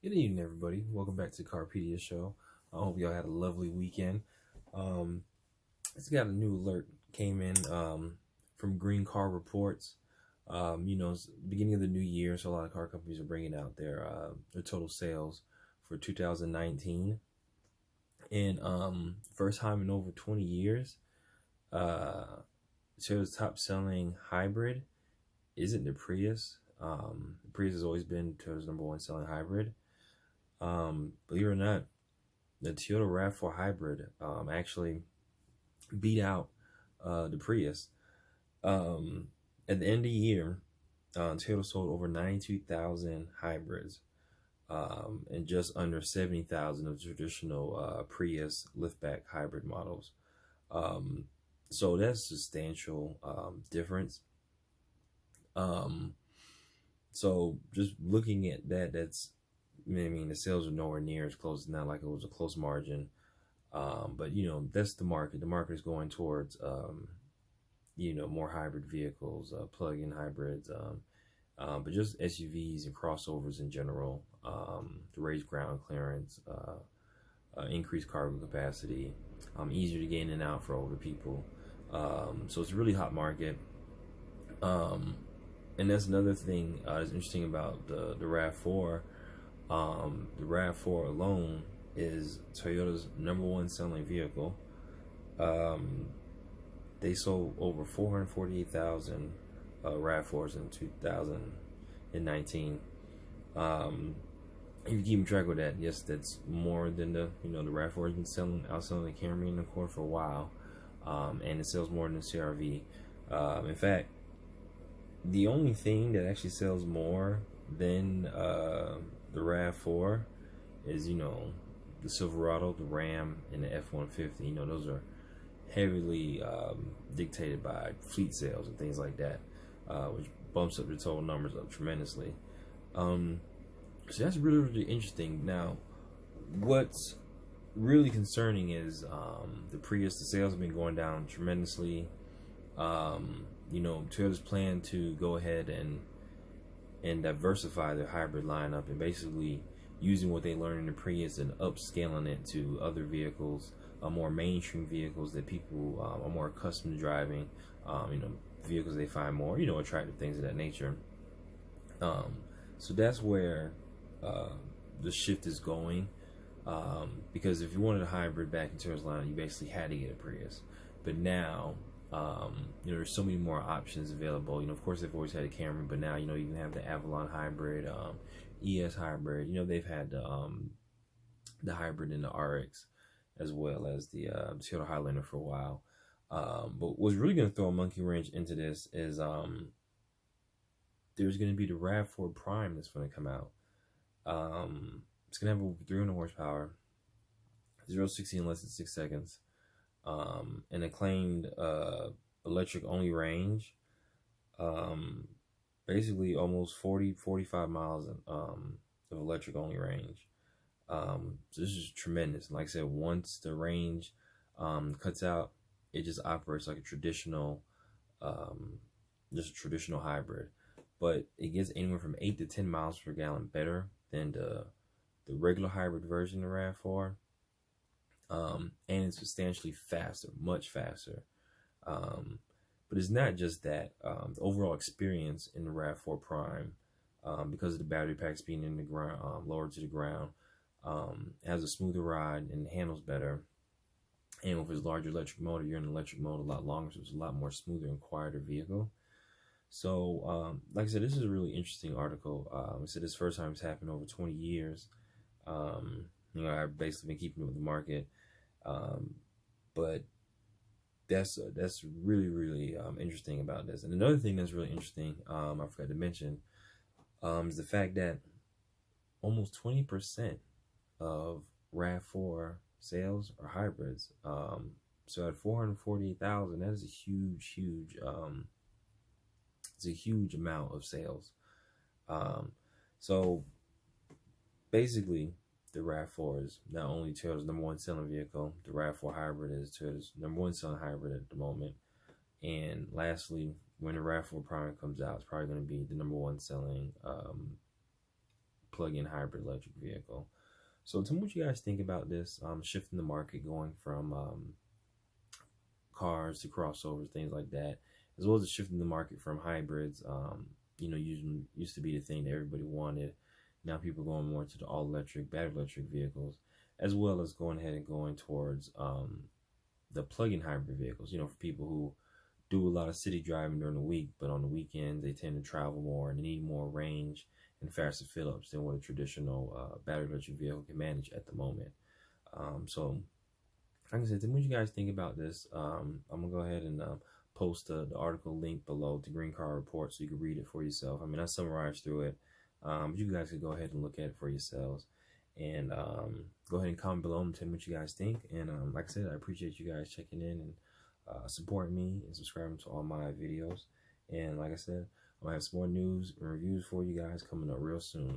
Good evening, everybody. Welcome back to Carpediashow. I hope y'all had a lovely weekend. Um, it's got a new alert came in from Green Car Reports. It's the beginning of the new year, so a lot of car companies are bringing out their total sales for 2019, and first time in over 20 years, uh, Toyota's top selling hybrid isn't the Prius. The Prius has always been Toyota's number one selling hybrid. Believe it or not, the Toyota Rav4 hybrid actually beat out the Prius. At the end of the year, Toyota sold over 92,000 hybrids and just under 70,000 of traditional Prius liftback hybrid models. Um, so that's a substantial difference. Um, so just looking at that, the sales are nowhere near as close. It's not like it was a close margin. But that's the market. The market is going towards more hybrid vehicles, plug-in hybrids, but just SUVs and crossovers in general, to raise ground clearance, increase cargo capacity, easier to get in and out for older people. So it's a really hot market. And that's another thing that's interesting about the Rav4. The Rav4 alone is Toyota's number one selling vehicle. Um, they sold over 448,000 Rav4s in 2019. If you keep track of that, yes, that's more than the Rav4 has been outselling the Camry and the Accord for a while, and it sells more than the CRV. In fact, the only thing that actually sells more than the Rav4 is the Silverado, the Ram, and the F-150. Those are heavily dictated by fleet sales and things like that, which bumps up the total numbers up tremendously. So that's really, really interesting. Now, what's really concerning is the Prius. The sales have been going down tremendously. Toyota's plan to go ahead and diversify their hybrid lineup and basically using what they learned in the Prius and upscaling it to other vehicles, more mainstream vehicles that people are more accustomed to driving, vehicles they find more, attractive, things of that nature. So that's where the shift is going, because if you wanted a hybrid back in Toyota's lineup, you basically had to get a Prius. But now, there's so many more options available. Of course, they've always had a Camry, but now, you can have the Avalon hybrid, ES hybrid. They've had the hybrid in the RX, as well as the Toyota Highlander for a while. But what's really going to throw a monkey wrench into this is there's going to be the Rav4 Prime that's going to come out. It's going to have over 300 horsepower, 0-60 in less than 6 seconds. An acclaimed electric only range, basically almost 45 miles of electric only range. So this is tremendous. Like I said, once the range cuts out, it just operates like a traditional hybrid, but it gets anywhere from 8 to 10 miles per gallon better than the regular hybrid version of RAV4. And it's substantially faster, much faster. But it's not just that. The overall experience in the RAV4 Prime, because of the battery packs being in the ground, lowered to the ground, has a smoother ride and handles better. And with its larger electric motor, you're in electric mode a lot longer, so it's a lot more smoother and quieter vehicle. So, like I said, this is a really interesting article. I said this first time it's happened over 20 years. I've basically been keeping up with the market. But that's really, really interesting about this. And another thing that's really interesting, I forgot to mention, is the fact that almost 20% of RAV4 sales are hybrids. So at 448,000, that is a huge, it's a huge amount of sales. So basically, the RAV4 is not only Toyota's number one selling vehicle, the RAV4 hybrid is Toyota's number one selling hybrid at the moment. And lastly, when the RAV4 Prime comes out, it's probably going to be the number one selling plug-in hybrid electric vehicle. So tell me what you guys think about this shifting the market, going from cars to crossovers, things like that, as well as shifting the market from hybrids. Used to be the thing that everybody wanted. Now people are going more to the all-electric, battery electric vehicles, as well as going ahead and going towards the plug-in hybrid vehicles. For people who do a lot of city driving during the week, but on the weekends they tend to travel more and they need more range and faster fill-ups than what a traditional battery electric vehicle can manage at the moment. So, like I said, what you guys think about this? I'm gonna go ahead and post the article link below to Green Car Report so you can read it for yourself. I mean, I summarized through it. You guys can go ahead and look at it for yourselves, and go ahead and comment below and tell me what you guys think. And like I said, I appreciate you guys checking in and supporting me and subscribing to all my videos. And like I said, I'm gonna have some more news and reviews for you guys coming up real soon.